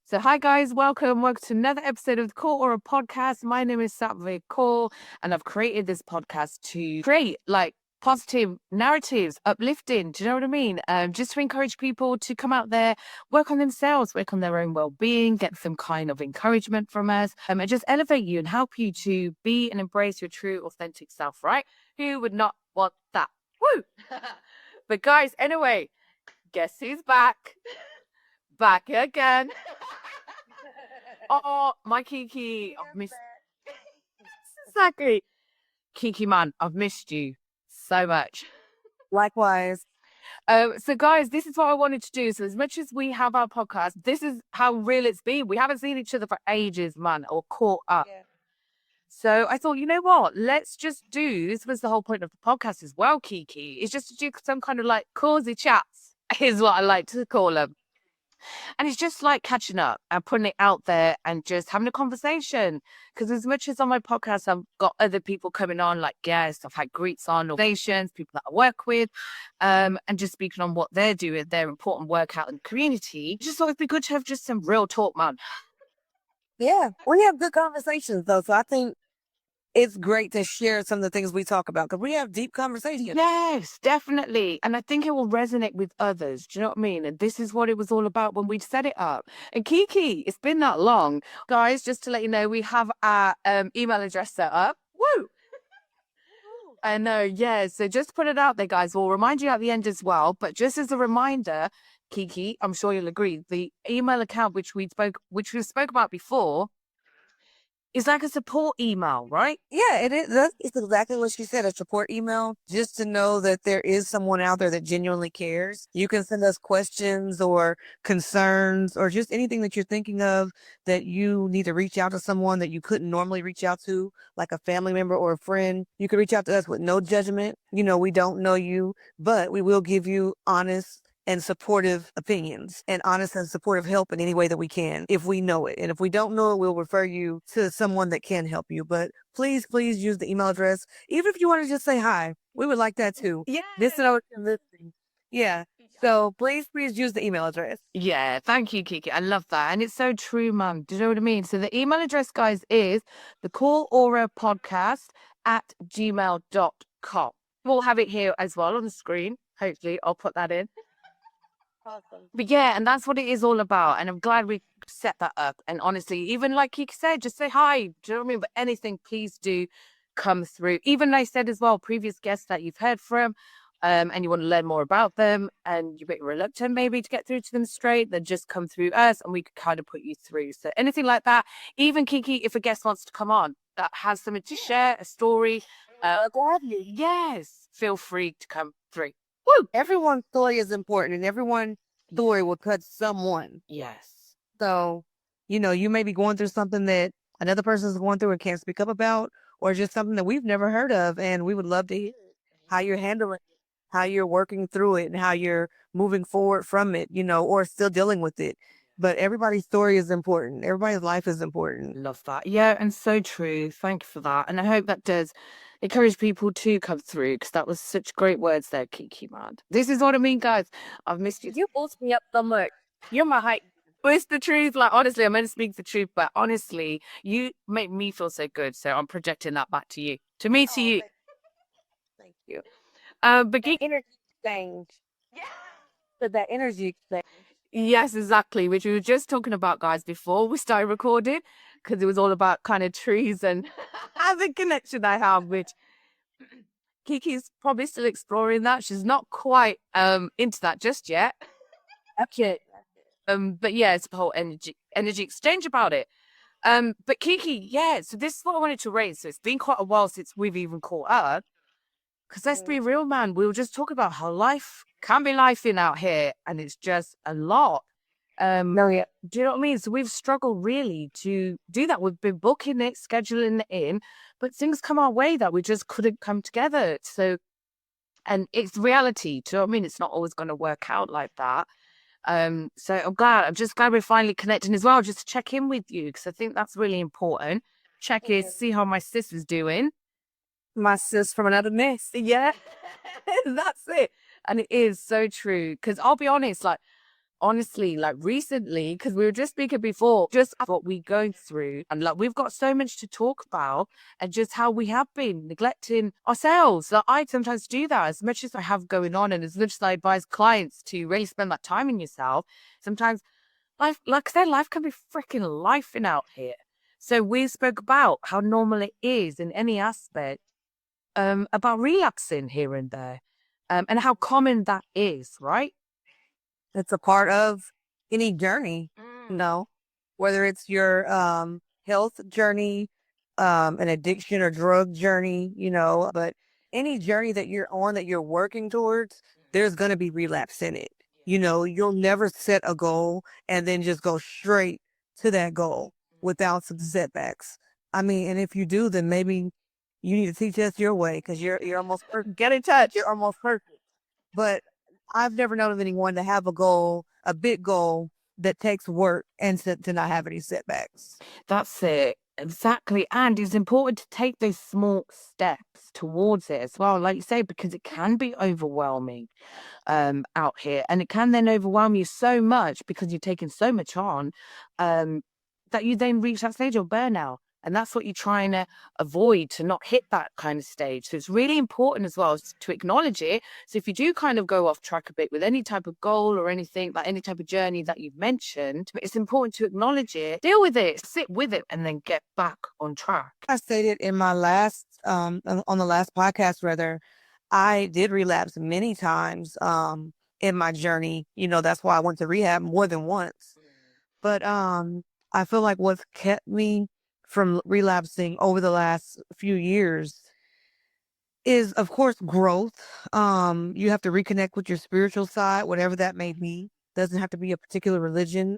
So, hi guys, welcome to another episode of the Core Aura podcast. My name is Satveer and I've created this podcast to create positive narratives, uplifting. Do you know what I mean? Just to encourage people to come out there, work on themselves, work on their own well-being, get some kind of encouragement from us, and just elevate you and help you to be and embrace your true, authentic self. Right? Who would not want that? Woo! But guys, anyway, guess who's back? Back again. Oh, my Kiki, I've missed. Exactly. Kiki, man, I've missed you so much. Likewise. So, guys, this is what I wanted to do. So, as much as we have our podcast, this is how real it's been. We haven't seen each other for ages, man, or caught up. Yeah. So, I thought, you know what? Let's just do this. Was the whole point of the podcast as well, Kiki? Is just to do some kind of like cosy chats, is what I like to call them. And it's just like catching up and putting it out there and just having a conversation. Because as much as on my podcast, I've got other people coming on, like guests, I've had greets on, organizations, people that I work with, and just speaking on what they're doing, their important work out in the community. Just thought it'd be good to have just some real talk, man. Yeah. We have good conversations though. So I think it's great to share some of the things we talk about because we have deep conversations. Yes, definitely. And I think it will resonate with others. Do you know what I mean? And this is what it was all about when we set it up. And Kiki, it's been that long. Guys, just to let you know, we have our email address set up. Woo! I know, yeah. So just put it out there, guys. We'll remind you at the end as well. But just as a reminder, Kiki, I'm sure you'll agree, the email account which we spoke about before is like a support email, right? Yeah, it is. It's exactly what she said, a support email, just to know that there is someone out there that genuinely cares. You can send us questions or concerns or just anything that you're thinking of that you need to reach out to someone that you couldn't normally reach out to, like a family member or a friend. You can reach out to us with no judgment. We don't know you, but we will give you honest and supportive opinions and honest and supportive help in any way that we can if we know it. And if we don't know it, we'll refer you to someone that can help you. But please use the email address. Even if you want to just say hi, we would like that too. Yeah. This is what you're listening. Yeah. So please use the email address. Yeah, thank you, Kiki. I love that. And it's so true, Mum. Do you know what I mean? So the email address, guys, is the Call Aura podcast at gmail.com. We'll have it here as well on the screen. Hopefully, I'll put that in. Awesome. But yeah, and that's what it is all about. And I'm glad we set that up. And honestly, even like Kiki said, just say hi. Do you know what I mean? But anything, please do come through. Even I said as well, previous guests that you've heard from, and you want to learn more about them and you're a bit reluctant maybe to get through to them straight, then just come through us and we could kind of put you through. So anything like that, even Kiki, if a guest wants to come on that has something to share, a story, Gladly. yes, feel free to come through. Woo! Everyone's story is important and everyone's story will touch someone. Yes. So, you may be going through something that another person is going through and can't speak up about, or just something that we've never heard of. And we would love to hear how you're handling it, how you're working through it, and how you're moving forward from it, or still dealing with it. But everybody's story is important. Everybody's life is important. Love that. Yeah, and so true. Thank you for that. And I hope that does encourage people to come through because that was such great words there, Kiki, man. This is what I mean, guys. I've missed you. You boost me up so much. You're my height. But it's the truth. Like, honestly, I'm going to speak the truth, but honestly, you make me feel so good. So I'm projecting that back to you. To me, to you. Thank you. But Kiki, Energy exchange. Yeah. So that energy exchange. yes, exactly. Which we were just talking about, guys, before we started recording, because it was all about kind of trees and the connection I have, which Kiki's probably still exploring that. She's not quite into that just yet. Okay. But yeah, it's the whole energy exchange about it. But Kiki, yeah, so this is what I wanted to raise. So it's been quite a while since we've even caught up. Because let's be real, man, we were just talking about how life can be lifing out here, and it's just a lot. No, yeah. Do you know what I mean? So we've struggled really to do that. We've been booking it, scheduling it in, but things come our way that we just couldn't come together. So, and it's reality. Do you know what I mean? It's not always going to work out like that. So I'm just glad we're finally connecting as well, just to check in with you, because I think that's really important. Check in, see how my sister's doing. My sis from another mess. Yeah, that's it. And it is so true. Because I'll be honest, like, honestly, like recently, because we were just speaking before, just what we're going through. And like, we've got so much to talk about and just how we have been neglecting ourselves. Like, I sometimes do that as much as I have going on and as much as I advise clients to really spend that time in yourself. Sometimes life, like I said, life can be freaking lifing out here. So we spoke about how normal it is in any aspect, about relapsing here and there, and how common that is, right? It's a part of any journey, you Mm. know, whether it's your health journey, an addiction or drug journey, but any journey that you're on that you're working towards, there's going to be relapse in it. You'll never set a goal and then just go straight to that goal without some setbacks. I mean, and if you do, then maybe you need to teach us your way because you're almost perfect. Get in touch. You're almost perfect. But I've never known of anyone to have a goal, a big goal that takes work and to not have any setbacks. That's it. Exactly. And it's important to take those small steps towards it as well, like you say, because it can be overwhelming out here. And it can then overwhelm you so much because you're taking so much on, um, that you then reach that stage of burnout. And that's what you're trying to avoid, to not hit that kind of stage. So it's really important as well to acknowledge it. So if you do kind of go off track a bit with any type of goal or anything, like any type of journey that you've mentioned, it's important to acknowledge it, deal with it, sit with it, and then get back on track. I stated in my last, on the last podcast, rather, I did relapse many times in my journey. That's why I went to rehab more than once. But I feel like what's kept me from relapsing over the last few years is, of course, growth. You have to reconnect with your spiritual side, whatever that may be. Doesn't have to be a particular religion.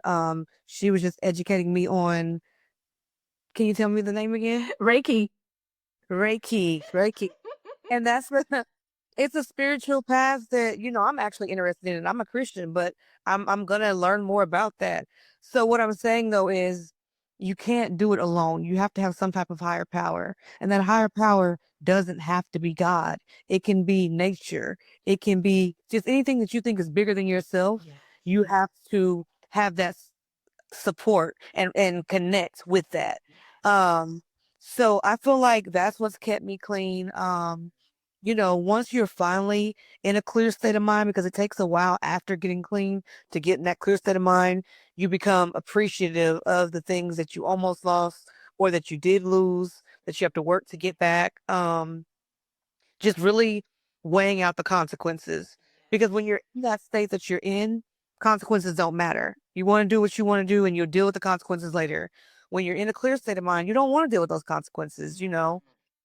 She was just educating me on. Can you tell me the name again? Reiki. Reiki, Reiki, and that's it's a spiritual path that, I'm actually interested in. I'm a Christian, but I'm gonna learn more about that. So what I'm saying though is you can't do it alone. You have to have some type of higher power. And that higher power doesn't have to be God. It can be nature. It can be just anything that you think is bigger than yourself. Yeah. You have to have that support and connect with that. Um, so I feel like that's what's kept me clean. Once you're finally in a clear state of mind, because it takes a while after getting clean to get in that clear state of mind, you become appreciative of the things that you almost lost or that you did lose, that you have to work to get back. Just really weighing out the consequences. Because when you're in that state that you're in, consequences don't matter. You want to do what you want to do and you'll deal with the consequences later. When you're in a clear state of mind, you don't want to deal with those consequences, You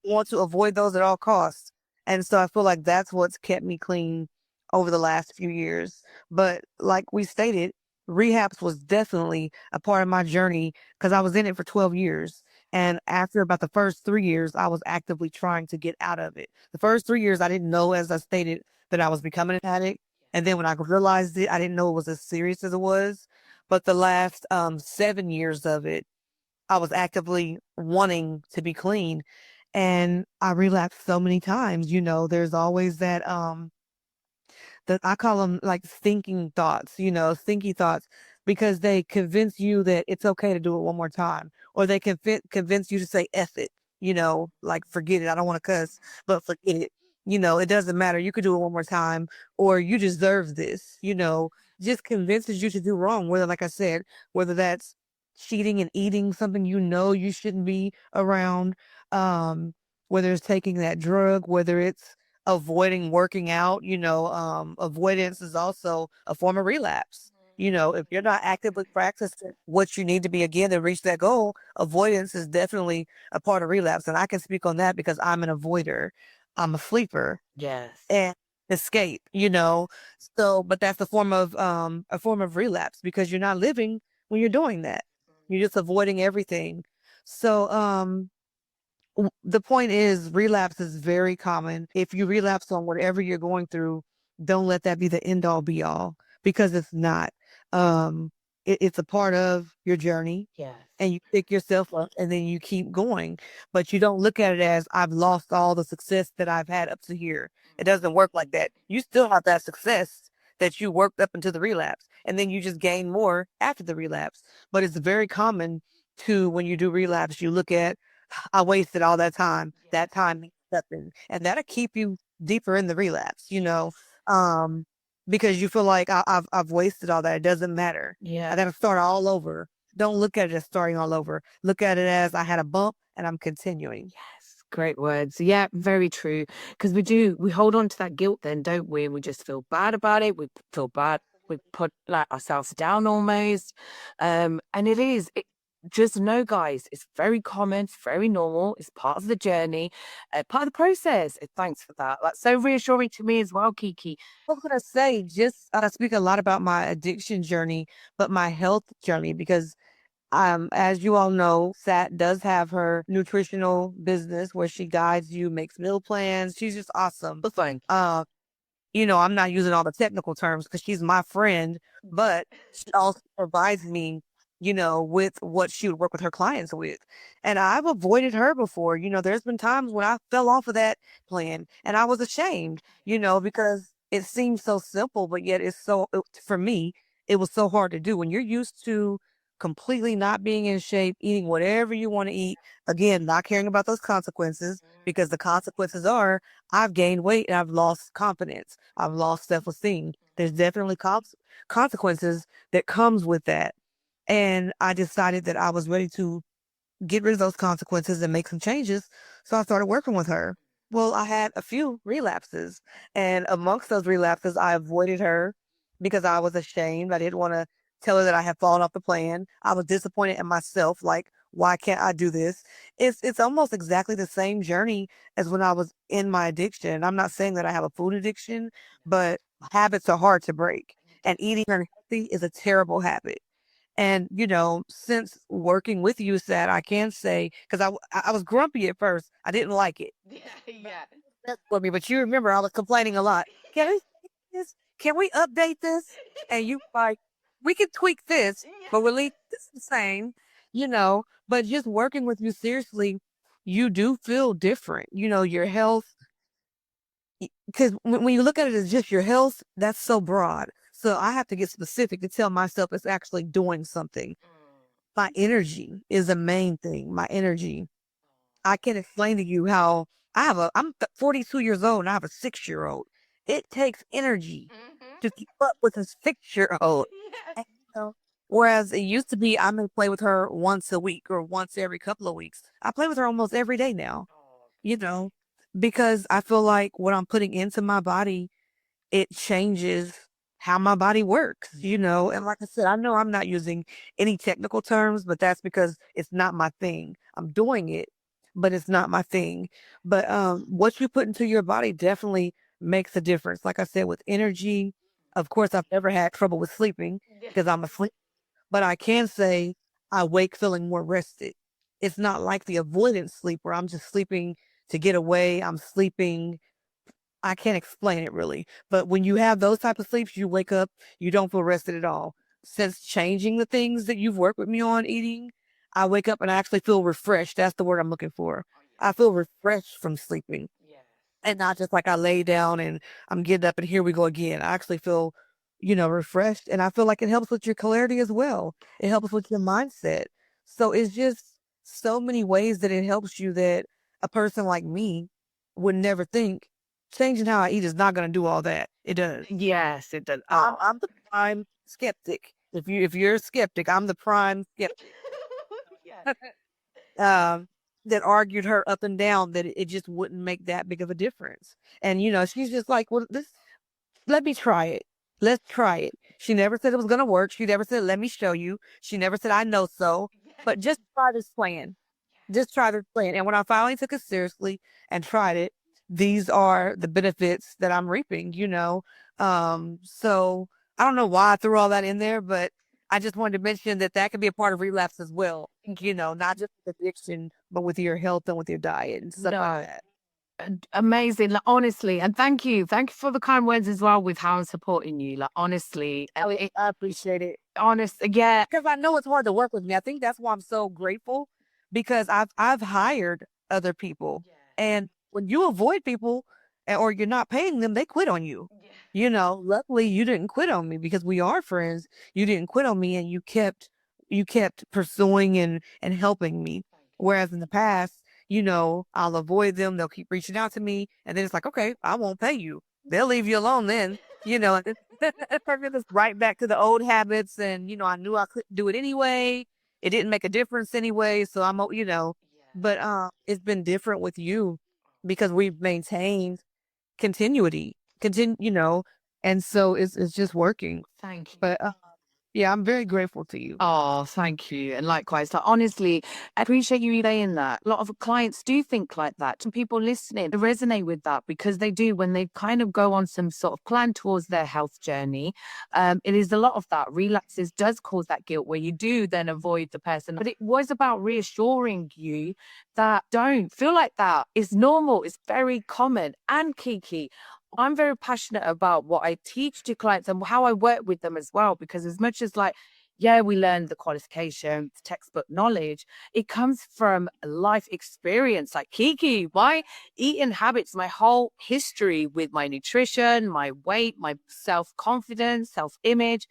want to avoid those at all costs. And so I feel like that's what's kept me clean over the last few years. But like we stated, rehabs was definitely a part of my journey because I was in it for 12 years. And after about the first 3 years, I was actively trying to get out of it. The first 3 years, I didn't know, as I stated, that I was becoming an addict. And then when I realized it, I didn't know it was as serious as it was. But the last 7 years of it, I was actively wanting to be clean. And I relapsed so many times. There's always that I call them like thinking thoughts, thinking thoughts, because they convince you that it's okay to do it one more time, or they can convince you to say F it, like forget it. I don't want to cuss, but forget it. It doesn't matter. You could do it one more time, or you deserve this, just convinces you to do wrong. Whether, like I said, whether that's cheating and eating something you shouldn't be around, whether it's taking that drug, whether it's avoiding working out, avoidance is also a form of relapse. If you're not actively practicing what you need to be again to reach that goal, avoidance is definitely a part of relapse. And I can speak on that because I'm an avoider. I'm a sleeper Yes. and escape. So, but that's a form of relapse because you're not living when you're doing that. You're just avoiding everything. So, the point is, relapse is very common. If you relapse on whatever you're going through, don't let that be the end all be all because it's not. It's a part of your journey Yes. and you pick yourself up and then you keep going. But you don't look at it as I've lost all the success that I've had up to here. It doesn't work like that. You still have that success that you worked up into the relapse. and then you just gain more after the relapse. But it's very common to, when you do relapse, you look at, I wasted all that time. That time means nothing. And that'll keep you deeper in the relapse, um, because you feel like I've wasted all that. It doesn't matter. I Yeah. got to start all over. Don't look at it as starting all over. Look at it as I had a bump and I'm continuing. Yes, great words. Yeah, very true. Because we hold on to that guilt then, don't we? And we just feel bad about it. We feel bad. We put like ourselves down almost. And just know, guys, it's very common, it's very normal, it's part of the journey, part of the process. Thanks for that. That's so reassuring to me as well, Kiki. What could I say? Just I speak a lot about my addiction journey, but my health journey, because as you all know, Sat does have her nutritional business where she guides you, makes meal plans. She's just awesome. But fine. I'm not using all the technical terms because she's my friend, but she also provides me, with what she would work with her clients with. And I've avoided her before. There's been times when I fell off of that plan and I was ashamed, because it seems so simple, but yet for me, it was so hard to do. When you're used to completely not being in shape, eating whatever you want to eat, again, not caring about those consequences, because the consequences are I've gained weight and I've lost confidence. I've lost self-esteem. There's definitely consequences that comes with that. And I decided that I was ready to get rid of those consequences and make some changes. So I started working with her. Well, I had a few relapses, and amongst those relapses, I avoided her because I was ashamed. I didn't want to tell her that I had fallen off the plan. I was disappointed in myself, like, why can't I do this? It's almost exactly the same journey as when I was in my addiction. I'm not saying that I have a food addiction, but habits are hard to break, and eating unhealthy is a terrible habit. And, since working with you, said I can say, because I was grumpy at first. I didn't like it. Yeah, yeah. That's for me. But you remember I was complaining a lot. Can we fix this? Can we update this? And you like, we can tweak this, but we'll leave this the same, but just working with you seriously, you do feel different. Your health, because when you look at it as just your health, that's so broad. So I have to get specific to tell myself it's actually doing something. My energy is the main thing. My energy. I can explain to you how I'm 42 years old and I have a 6-year-old. It takes energy to keep up with a 6-year-old. Yes. And, whereas it used to be I may play with her once a week or once every couple of weeks. I play with her almost every day now, you know, because I feel like what I'm putting into my body, it changes how my body works, and like I said, I know I'm not using any technical terms, but that's because it's not my thing. I'm doing it, but it's not my thing. But what you put into your body definitely makes a difference. Like I said, with energy, of course, I've never had trouble with sleeping because I'm asleep, but I can say I wake feeling more rested. It's not like the avoidance sleep where I'm just sleeping to get away. I'm sleeping, I can't explain it really, but when you have those type of sleeps, you wake up, you don't feel rested at all. Since changing the things that you've worked with me on eating, I wake up and I actually feel refreshed. That's the word I'm looking for. I feel refreshed from sleeping, and not just like I lay down and I'm getting up and here we go again. I actually feel, refreshed, and I feel like it helps with your clarity as well. It helps with your mindset. So it's just so many ways that it helps you that a person like me would never think changing how I eat is not going to do all that. It does. Yes, it does. I'm the prime skeptic. If you're a skeptic, I'm the prime skeptic. Yeah. um, that argued her up and down that it just wouldn't make that big of a difference. And she's just like, well, let me try it. Let's try it. She never said it was gonna work. She never said, let me show you. She never said, I know so. But just try this plan. Just try this plan. And when I finally took it seriously and tried it, these are the benefits that I'm reaping. So I don't know why I threw all that in there, but I just wanted to mention that that can be a part of relapse as well. Not just with addiction, but with your health and with your diet and stuff like No, that. amazing. Like, honestly, and thank you for the kind words as well with how I'm supporting you. Like, honestly, I appreciate it. honest, yeah, Because I know it's hard to work with me. I think that's why I'm so grateful, because I've hired other people, and when you avoid people or you're not paying them, they quit on you. luckily you didn't quit on me because we are friends. You didn't quit on me and you kept pursuing and helping me. Whereas in the past, I'll avoid them. They'll keep reaching out to me. And then it's like, okay, I won't pay you. They'll leave you alone then, and it brings us right back to the old habits. And, I knew I couldn't do it anyway. It didn't make a difference anyway. So but it's been different with you because we've maintained continuity, and so it's just working. Thank you. But yeah, I'm very grateful to you. Oh, thank you. And likewise, like, honestly, I appreciate you saying that. A lot of clients do think like that. Some people listening resonate with that because they do when they kind of go on some sort of plan towards their health journey. It is a lot of that. Relapses does cause that guilt where you do then avoid the person. But it was about reassuring you that don't feel like that. It's normal. It's very common. And Kiki, I'm very passionate about what I teach to clients and how I work with them as well, because as much as like, yeah, we learn the qualification, the textbook knowledge, it comes from life experience. Like Kiki, my eating habits, my whole history with my nutrition, my weight, my self confidence, self image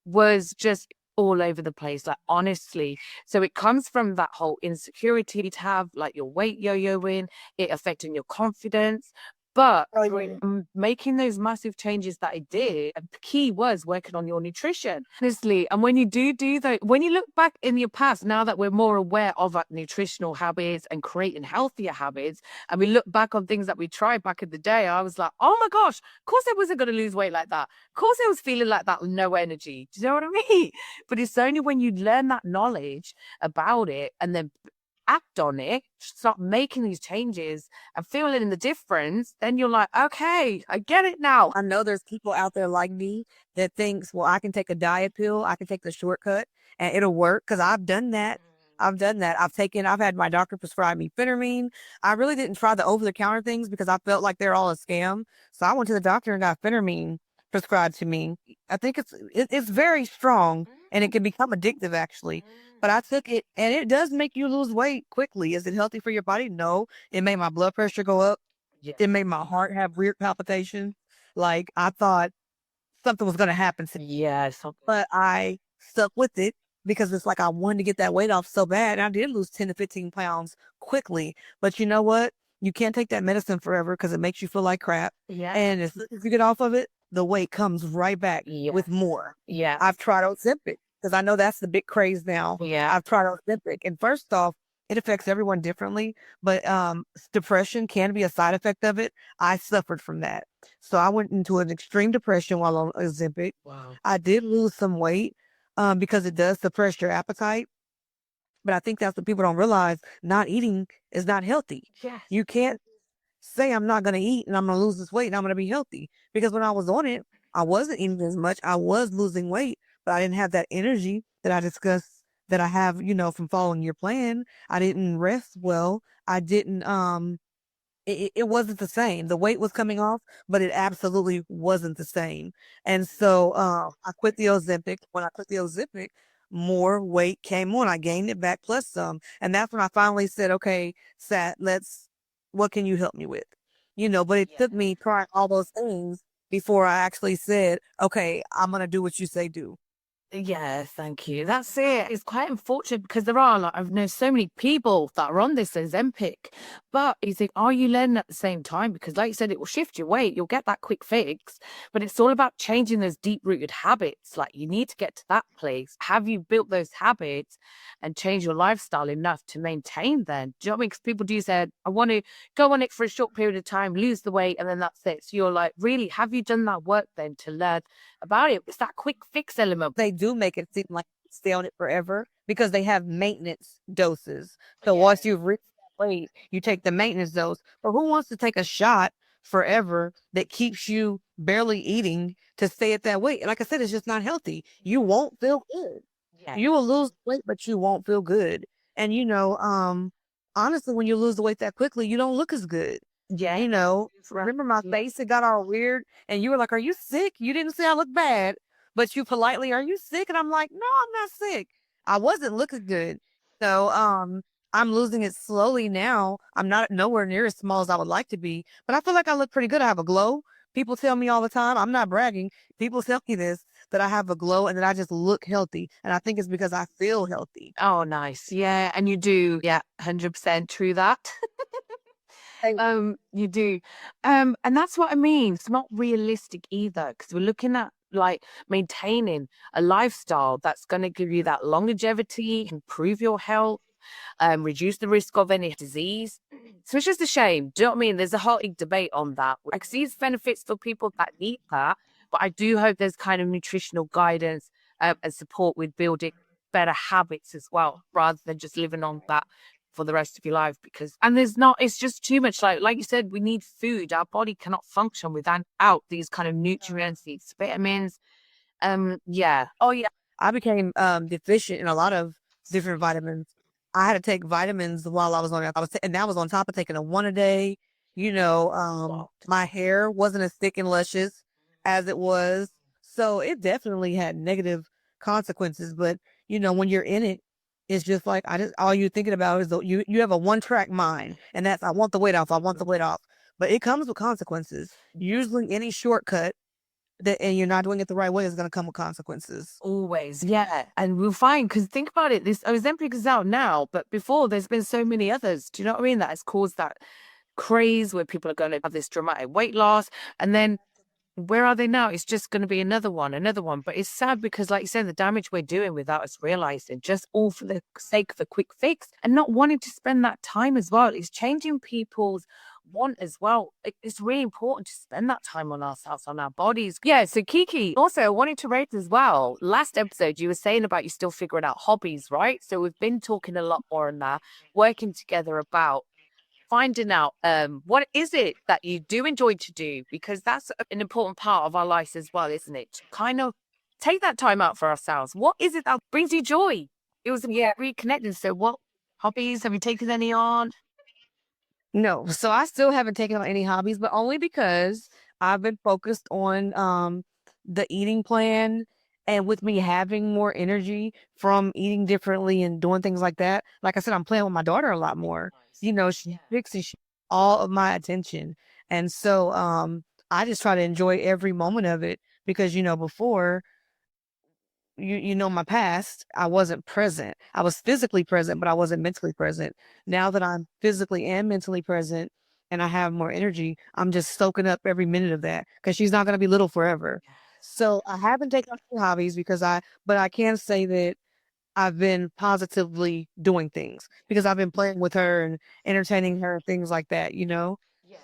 was just all over the place, like honestly. So it comes from that whole insecurity to have, like your weight yo-yoing, it affecting your confidence. But Oh, yeah. making those massive changes that I did, and the key was working on your nutrition, honestly. And when you do that, when you look back in your past, now that we're more aware of our nutritional habits and creating healthier habits, and we look back on things that we tried back in the day, I was like, oh my gosh, of course I wasn't going to lose weight like that. Of course I was feeling like that with no energy. Do you know what I mean? But it's only when you learn that knowledge about it and then act on it, start making these changes and feeling the difference, then you're like, okay, I get it now. I know there's people out there like me that thinks, well, I can take a diet pill, I can take the shortcut, and it'll work because I've done that. I've done that. I've had my doctor prescribe me phentermine. I really didn't try the over the counter things because I felt like they're all a scam. So I went to the doctor and got phentermine prescribed to me. I think it's very strong and it can become addictive actually. But I took it and it does make you lose weight quickly. Is it healthy for your body? No. It made my blood pressure go up. Yeah. It made my heart have weird palpitations. Like I thought something was gonna happen to me, Yeah. So, but I stuck with it because it's like I wanted to get that weight off so bad. And I did lose 10 to 15 pounds quickly. But you know what? You can't take that medicine forever because it makes you feel like crap. yeah. And as soon as you get off of it, the weight comes right back Yeah. with more. Yeah. I've tried Ozempic because I know that's the big craze now. Yeah. I've tried Ozempic, and first off, it affects everyone differently, but depression can be a side effect of it. I suffered from that. So I went into an extreme depression while on Ozempic. Wow. I did lose some weight because it does suppress your appetite. But I think that's what people don't realize. Not eating is not healthy. Yes. You can't say I'm not going to eat and I'm going to lose this weight and I'm going to be healthy. Because when I was on it, I wasn't eating as much. I was losing weight, but I didn't have that energy that I discussed that I have, from following your plan. I didn't rest well. I didn't it wasn't the same. The weight was coming off, but it absolutely wasn't the same. And so I quit the Ozempic. When I quit the Ozempic, more weight came on. I gained it back plus some. And that's when I finally said, okay, Sat, what can you help me with? But it took me trying all those things before I actually said, okay, I'm going to do what you say do. Yeah, thank you. That's it. It's quite unfortunate because there are, like, I've known so many people that are on this Ozempic, but you think, are you learning at the same time? Because, like you said, it will shift your weight. You'll get that quick fix, but it's all about changing those deep rooted habits. Like, you need to get to that place. Have you built those habits and change your lifestyle enough to maintain them? Do you know what I mean? Because people do say, I want to go on it for a short period of time, lose the weight, and then that's it. So you're like, really, have you done that work then to learn about it? It's that quick fix element. They do make it seem like you stay on it forever because they have maintenance doses. So once you've reached that weight, you take the maintenance dose. But who wants to take a shot forever that keeps you barely eating to stay at that weight? And like I said, it's just not healthy. You won't feel good. Yeah. You will lose weight, but you won't feel good. And honestly, when you lose the weight that quickly, you don't look as good. Yeah. Remember my face? It got all weird, and you were like, "Are you sick?" You didn't say I look bad, but you politely, "Are you sick?" And I'm like, "No, I'm not sick. I wasn't looking good." So, I'm losing it slowly now. I'm not nowhere near as small as I would like to be, but I feel like I look pretty good. I have a glow. People tell me all the time, I'm not bragging. People tell me this, that I have a glow and that I just look healthy. And I think it's because I feel healthy. Oh, nice. Yeah. And you do. Yeah. 100% true that. Thank You do. And that's what I mean. It's not realistic either because we're looking at like maintaining a lifestyle that's going to give you that longevity, improve your health, reduce the risk of any disease. So it's just a shame. Do you know what I mean? There's a whole debate on that. I can see its benefits for people that need that, but I do hope there's kind of nutritional guidance and support with building better habits as well, rather than just living on that for the rest of your life. Because and there's not, it's just too much. Like you said, we need food. Our body cannot function without these kind of nutrients, these vitamins. Yeah. Oh yeah, I became deficient in a lot of different vitamins. I had to take vitamins while I was on. And that was on top of taking a one a day. Wow. My hair wasn't as thick and luscious as it was, so it definitely had negative consequences. But when you're in it, it's just like I just all you're thinking about is you have a one track mind, and that's I want the weight off, I want the weight off. But it comes with consequences. Usually, any shortcut and you're not doing it the right way is going to come with consequences. Always, yeah. And we'll find, because think about it, this Ozempic is out now, but before there's been so many others. Do you know what I mean? That has caused that craze where people are going to have this dramatic weight loss. And then where are they now? It's just going to be another one, another one. But it's sad because, like you said, the damage we're doing without us realizing, just all for the sake of a quick fix and not wanting to spend that time as well. It's changing people's want as well. It's really important to spend that time on ourselves, on our bodies. Yeah. So, Kiki, also, I wanted to raise as well. Last episode, you were saying about you still figuring out hobbies, right? So, we've been talking a lot more on that, working together about finding out what is it that you do enjoy to do, because that's an important part of our lives as well, isn't it? To kind of take that time out for ourselves. What is it that brings you joy? It was reconnecting. So what hobbies have you taken any on? No, so I still haven't taken on any hobbies, but only because I've been focused on the eating plan, and with me having more energy from eating differently and doing things like that. Like I said, I'm playing with my daughter a lot more. Nice. She fixes all of my attention. And so I just try to enjoy every moment of it because before my past, I wasn't present. I was physically present, but I wasn't mentally present. Now that I'm physically and mentally present and I have more energy, I'm just soaking up every minute of that because she's not going to be little forever. So I haven't taken on any hobbies but I can say that I've been positively doing things because I've been playing with her and entertaining her, things like that.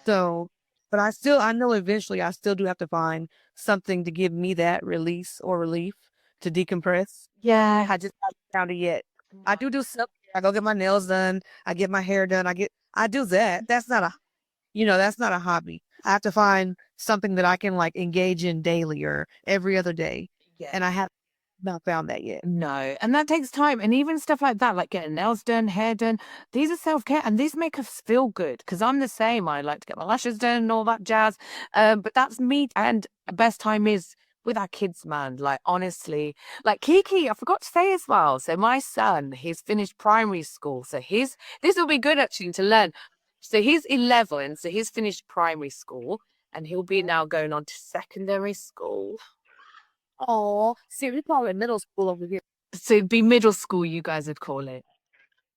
So, but I know eventually I still do have to find something to give me that release or relief to decompress. Yeah. I just haven't found it yet. I do stuff. I go get my nails done. I get my hair done. I do that. That's not a hobby. I have to find something that I can like engage in daily or every other day. Yeah. And I have not found that yet. No, and that takes time. And even stuff like that, like getting nails done, hair done, these are self care and these make us feel good because I'm the same. I like to get my lashes done and all that jazz. But that's me. And best time is with our kids, man. Like, honestly, like Kiki, I forgot to say as well. So, my son, he's finished primary school. So, this will be good actually to learn. So, he's 11. So, he's finished primary school and he'll be now going on to secondary school. Oh, see, we call it middle school over here. So it'd be middle school, you guys would call it.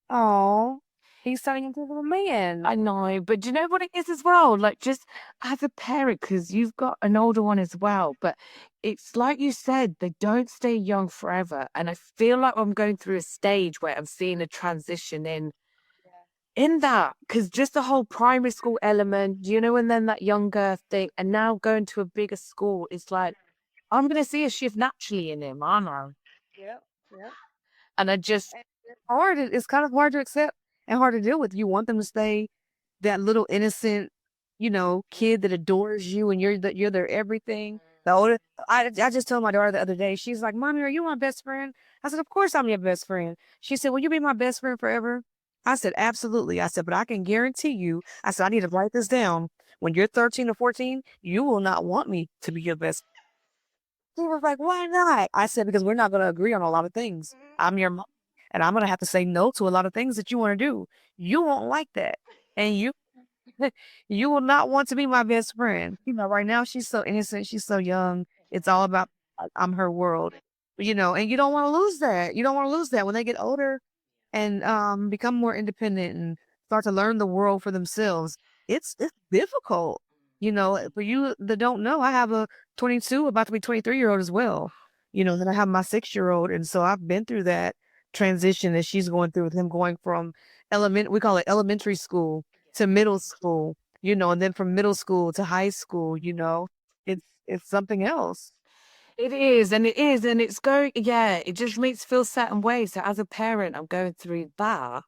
Oh, he's turning into a little man. I know, but do you know what it is as well? Like, just as a parent, because you've got an older one as well, but it's like you said, they don't stay young forever. And I feel like I'm going through a stage where I'm seeing a transition in that, because just the whole primary school element, and then that younger thing, and now going to a bigger school, it's like I'm gonna see a shift naturally in him, aren't I? Yep, yep. And I just And it's hard. It's kind of hard to accept and hard to deal with. You want them to stay that little innocent, kid that adores you and you're their everything. The older, I just told my daughter the other day, she's like, "Mommy, are you my best friend?" I said, "Of course I'm your best friend." She said, "Will you be my best friend forever?" I said, "Absolutely." I said, "But I can guarantee you," I said, "I need to write this down. When you're 13 or 14, you will not want me to be your best." He was like, "Why not?" I said, "Because we're not going to agree on a lot of things. I'm your mom, and I'm going to have to say no to a lot of things that you want to do. You won't like that. And You will not want to be my best friend. Right now she's so innocent, she's so young. It's all about I'm her world. And you don't want to lose that. You don't want to lose that when they get older and become more independent and start to learn the world for themselves. It's difficult. For you that don't know, I have a 22, about to be 23-year-old as well. Then I have my 6-year-old, and so I've been through that transition that she's going through with him going from we call it elementary school to middle school, and then from middle school to high school. It's something else. It is, and it is, and it's going, yeah, it just makes feel certain ways. So as a parent, I'm going through that.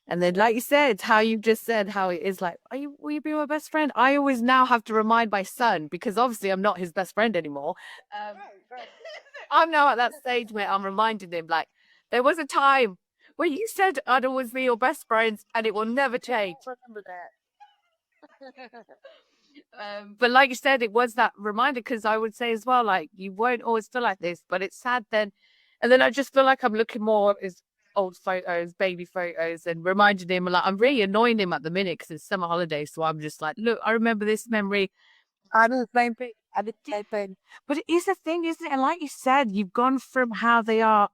And then, like you said, how you just said how it is like, will you be my best friend? I always now have to remind my son because obviously I'm not his best friend anymore. Right. I'm now at that stage where I'm reminding him, like, there was a time where you said I'd always be your best friend and it will never change. Remember that. But like you said, it was that reminder because I would say as well, like, you won't always feel like this, but it's sad then. And then I just feel like I'm looking more at his old photos, baby photos, and reminding him, like, I'm really annoying him at the minute because it's summer holidays. So I'm just like, look, I remember this memory. I do the same thing. I did the same thing. But it is a thing, isn't it? And like you said, you've gone from how they are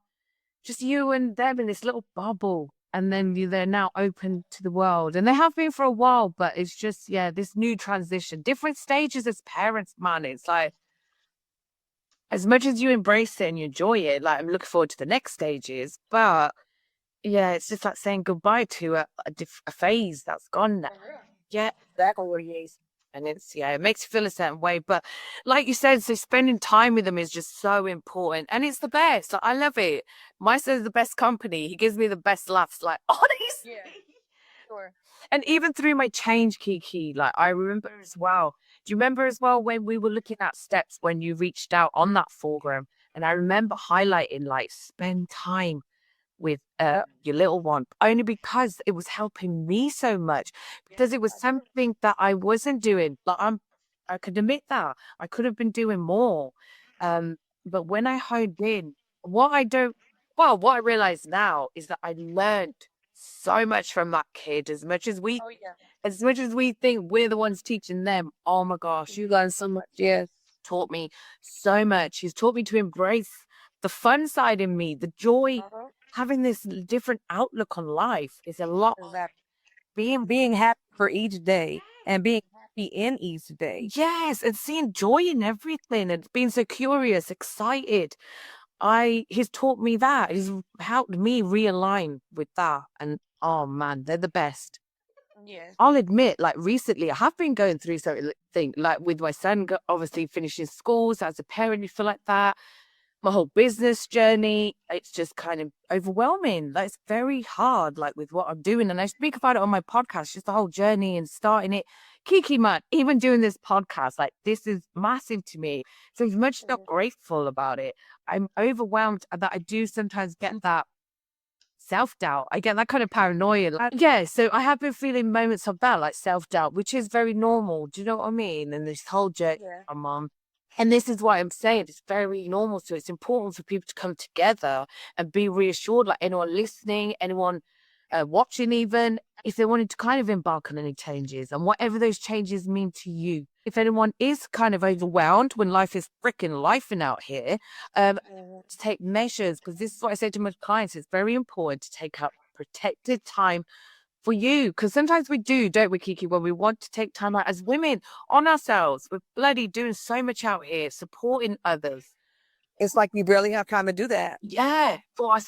just you and them in this little bubble. And then they're now open to the world. And they have been for a while, but it's just, yeah, this new transition, different stages as parents, man. It's like, as much as you embrace it and you enjoy it, like, I'm looking forward to the next stages. But yeah, it's just like saying goodbye to a phase that's gone now. Yeah, exactly what it is. And it's, yeah, it makes you feel a certain way. But like you said, so spending time with them is just so important. And it's the best. Like, I love it. My son's the best company. He gives me the best laughs. Like, honestly. Yeah, sure. And even through my change, Kiki, like, I remember as well. Do you remember as well when we were looking at steps when you reached out on that forum? And I remember highlighting, like, spend time with your little one, only because it was helping me so much, because it was something that I wasn't doing. Like, I could admit that I could have been doing more. But when I honed in, what I don't, well, what I realize now is that I learned so much from that kid. As much as we think we're the ones teaching them, oh my gosh, you learn so much. Yes, taught me so much. He's taught me to embrace the fun side in me, the joy. Having this different outlook on life is a lot. Exactly. Being happy for each day and being happy in each day. Yes, and seeing joy in everything and being so curious, excited. He's taught me that. He's helped me realign with that. And oh man, they're the best. Yes. I'll admit, like, recently I have been going through something like with my son obviously finishing schools. As a parent, you feel like that. My whole business journey, it's just kind of overwhelming. Like, it's very hard, like, with what I'm doing. And I speak about it on my podcast, just the whole journey and starting it. Kiki, man, even doing this podcast, like, this is massive to me. So as much as I'm grateful about it, I'm overwhelmed that I do sometimes get that self-doubt. I get that kind of paranoia. Yeah, so I have been feeling moments of that, like self-doubt, which is very normal. Do you know what I mean? And this whole journey I'm on. And this is why I'm saying it's very normal. So it's important for people to come together and be reassured, like anyone listening, anyone watching, even if they wanted to kind of embark on any changes and whatever those changes mean to you. If anyone is kind of overwhelmed when life is freaking lifing out here, to take measures, because this is what I say to my clients, it's very important to take up protected time for you, because sometimes we do, don't we, Kiki, when we want to take time out as women on ourselves. We're bloody doing so much out here, supporting others. It's like you barely have time to do that. Yeah.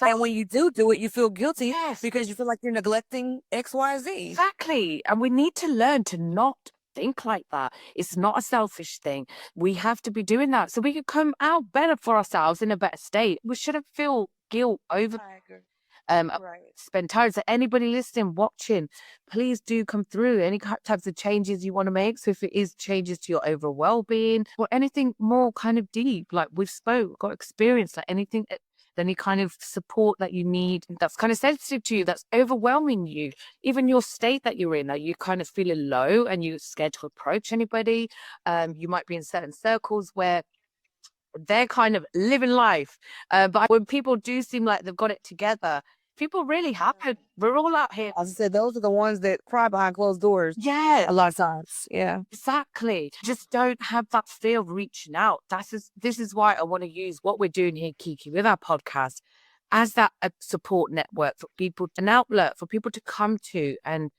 And when you do it, you feel guilty. Yes. Because you feel like you're neglecting X, Y, Z. Exactly. And we need to learn to not think like that. It's not a selfish thing. We have to be doing that so we can come out better for ourselves in a better state. We shouldn't feel guilt over Right. spend time. So anybody listening, watching, please do come through any types of changes you want to make. So if it is changes to your overall well-being or anything more kind of deep, like we've got experience, like anything, any kind of support that you need that's kind of sensitive to you, that's overwhelming you, even your state that you're in, like you kind of feeling low and you're scared to approach anybody. You might be in certain circles where they're kind of living life. But when people do seem like they've got it together, People really happen. We're all out here. As I said, those are the ones that cry behind closed doors. Yeah, A lot of times. Yeah. exactly. Just don't have that fear of reaching out. This is why I want to use what we're doing here, Kiki, with our podcast as that support network for people, an outlet for people to come to and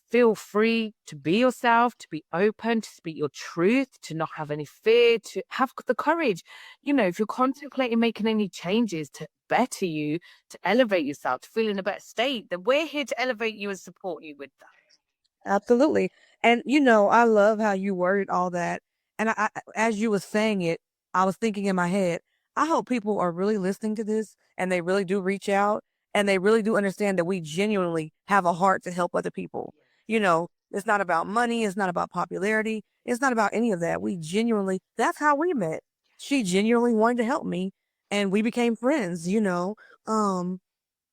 feel free to be yourself, to be open, to speak your truth, to not have any fear, to have the courage. You know, if you're contemplating making any changes to better you, to elevate yourself, to feel in a better state, then we're here to elevate you and support you with that. Absolutely. And I love how you worded all that. And as you was saying it, I was thinking in my head, I hope people are really listening to this and they really do reach out and they really do understand that we genuinely have a heart to help other people. It's not about money, it's not about popularity, it's not about any of that. We genuinely, that's how we met. She genuinely wanted to help me and we became friends. Um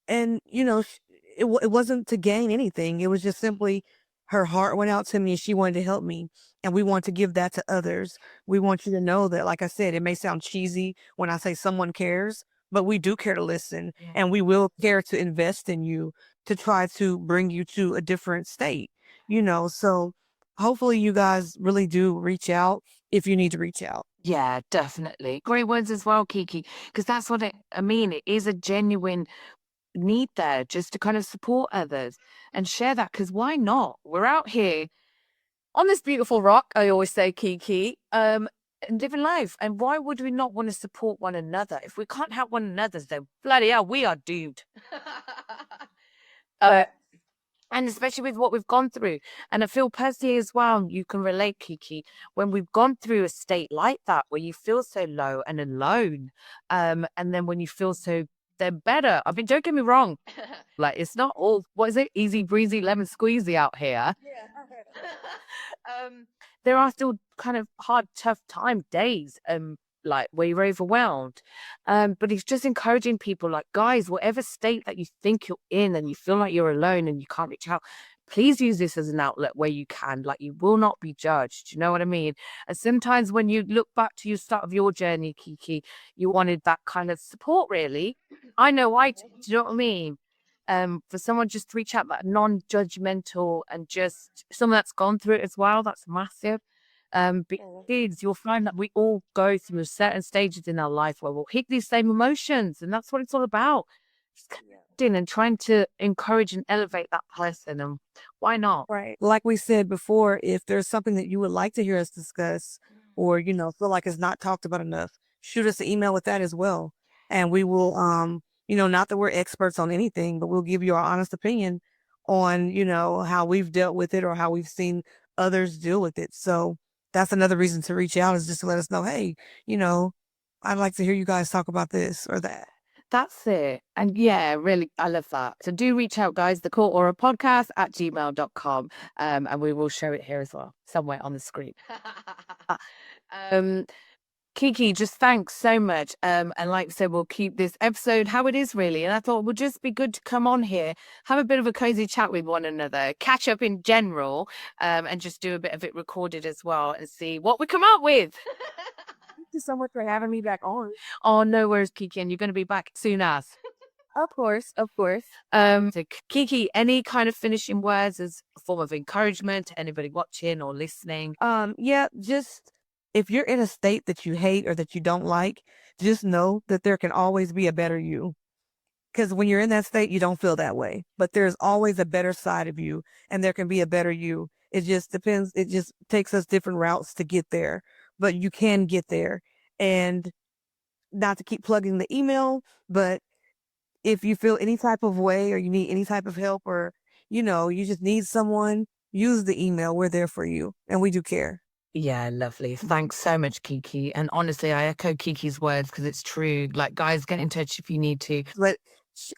and it wasn't to gain anything. It was just simply her heart went out to me and she wanted to help me, and we want to give that to others. We want you to know that, like I said, it may sound cheesy when I say someone cares, but we do care to listen, and we will care to invest in you to try to bring you to a different state. So hopefully you guys really do reach out if you need to reach out. Yeah, definitely. Great words as well, Kiki, because that's what I mean. It is a genuine need there just to kind of support others and share that. Because why not? We're out here on this beautiful rock, I always say, Kiki, and living life. And why would we not want to support one another? If we can't help one another, then bloody hell, we are doomed. uh, and especially with what we've gone through. And I feel personally as well, you can relate, Kiki, when we've gone through a state like that, where you feel so low and alone. And then when you feel so then better. I mean, don't get me wrong. Like, it's not all, what is it? Easy breezy, lemon squeezy out here. um, there are still kind of hard, tough time days, like where you're overwhelmed. But it's just encouraging people, like, guys, whatever state that you think you're in and you feel like you're alone and you can't reach out, please use this as an outlet where you can. Like, you will not be judged. You know what I mean? And sometimes when you look back to your start of your journey, Kiki, you wanted that kind of support, really. I know I do. Do you know what I mean? For someone just to reach out, that non-judgmental and just someone that's gone through it as well, that's massive. Because you'll find that we all go through certain stages in our life where we'll hit these same emotions, and that's what it's all about. Just connecting and trying to encourage and elevate that person, and why not? Right. Like we said before, if there's something that you would like to hear us discuss or, feel like it's not talked about enough, shoot us an email with that as well. And we will, not that we're experts on anything, but we'll give you our honest opinion on, how we've dealt with it or how we've seen others deal with it. So that's another reason to reach out, is just to let us know, hey, I'd like to hear you guys talk about this or that. That's it. And yeah, really, I love that. So do reach out, guys, the Court Aura podcast at gmail.com. And we will show it here as well, somewhere on the screen. um, Kiki, just thanks so much. And like I said, we'll keep this episode how it is, really. And I thought it would just be good to come on here, have a bit of a cozy chat with one another, catch up in general, and just do a bit of it recorded as well and see what we come up with. Thank you so much for having me back on. Oh, no worries, Kiki. And you're going to be back soon as. Of course, of course. So Kiki, any kind of finishing words as a form of encouragement to anybody watching or listening? Yeah, just if you're in a state that you hate or that you don't like, just know that there can always be a better you. Because when you're in that state, you don't feel that way. But there's always a better side of you, and there can be a better you. It just depends. It just takes us different routes to get there, but you can get there. And not to keep plugging the email, but if you feel any type of way or you need any type of help or, you just need someone, use the email. We're there for you, and we do care. Yeah, lovely. Thanks so much, Kiki. And honestly, I echo Kiki's words because it's true. Like, guys, get in touch if you need to. But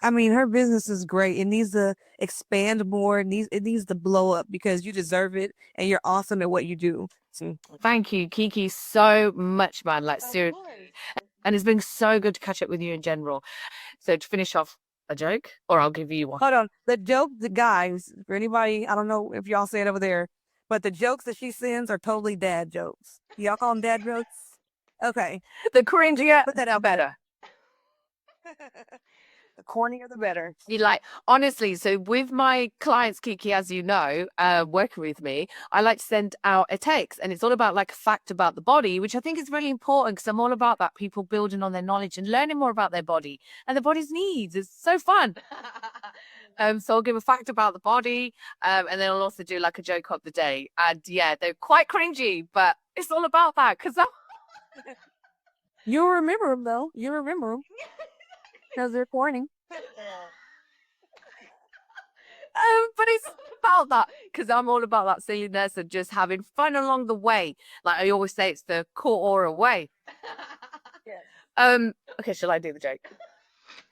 I mean, her business is great. It needs to expand more. It needs to blow up because you deserve it and you're awesome at what you do. So, Thank you, Kiki, so much, man. Like, seriously. And it's been so good to catch up with you in general. So to finish off, a joke, or I'll give you one. hold on. The joke, the guys, for anybody, I don't know if y'all say it over there, but the jokes that she sends are totally dad jokes. Y'all call them dad jokes? Okay. The cringier, Put that out better. The cornier, the better. You like, honestly, so with my clients, Kiki, as you know, working with me, I like to send out a text and it's all about like a fact about the body, which I think is really important because I'm all about that, people building on their knowledge and learning more about their body and the body's needs. It's so fun. So I'll give a fact about the body, and then I'll also do like a joke of the day. And yeah, they're quite cringy, but it's all about that because You'll remember them though. You'll remember them because they're corny. But it's about that because I'm all about that silliness and just having fun along the way. Like I always say, it's the core way. Okay, shall I do the joke?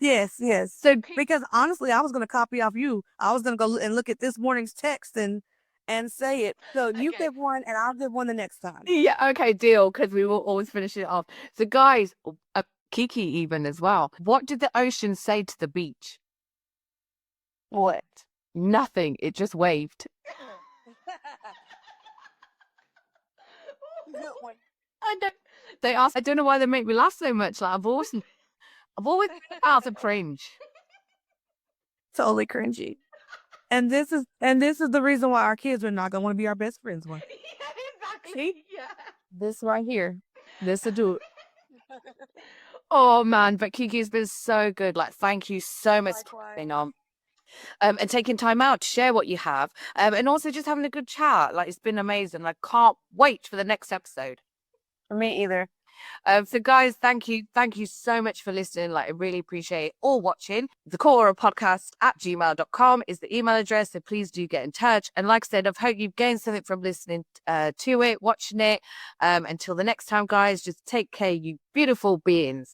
Yes, yes. So Because honestly, I was going to copy off you. I was going to go and look at this morning's text and say it. So you Okay. give one and I'll give one the next time. yeah, okay, deal. Because we will always finish it off. So guys, Kiki even as well. What did the ocean say to the beach? What? Nothing. It just waved. I don't. They asked. I don't know why they make me laugh so much. Like I've always felt a cringe. Totally cringy. And this is the reason why our kids are not gonna want to be our best friends one. Yeah, exactly. Yeah. This right here. This will do it. Oh man, but Kiki has been so good. Like, thank you so much for being on. And taking time out to share what you have. And also just having a good chat. Like, it's been amazing. I can't wait for the next episode. Me either. So guys, thank you so much for listening. Like, I really appreciate it all watching. The Core Podcast at gmail.com is the email address, so please do get in touch. And like I said, I hope you've gained something from listening to it, watching it. Until the next time, guys, just take care, you beautiful beings.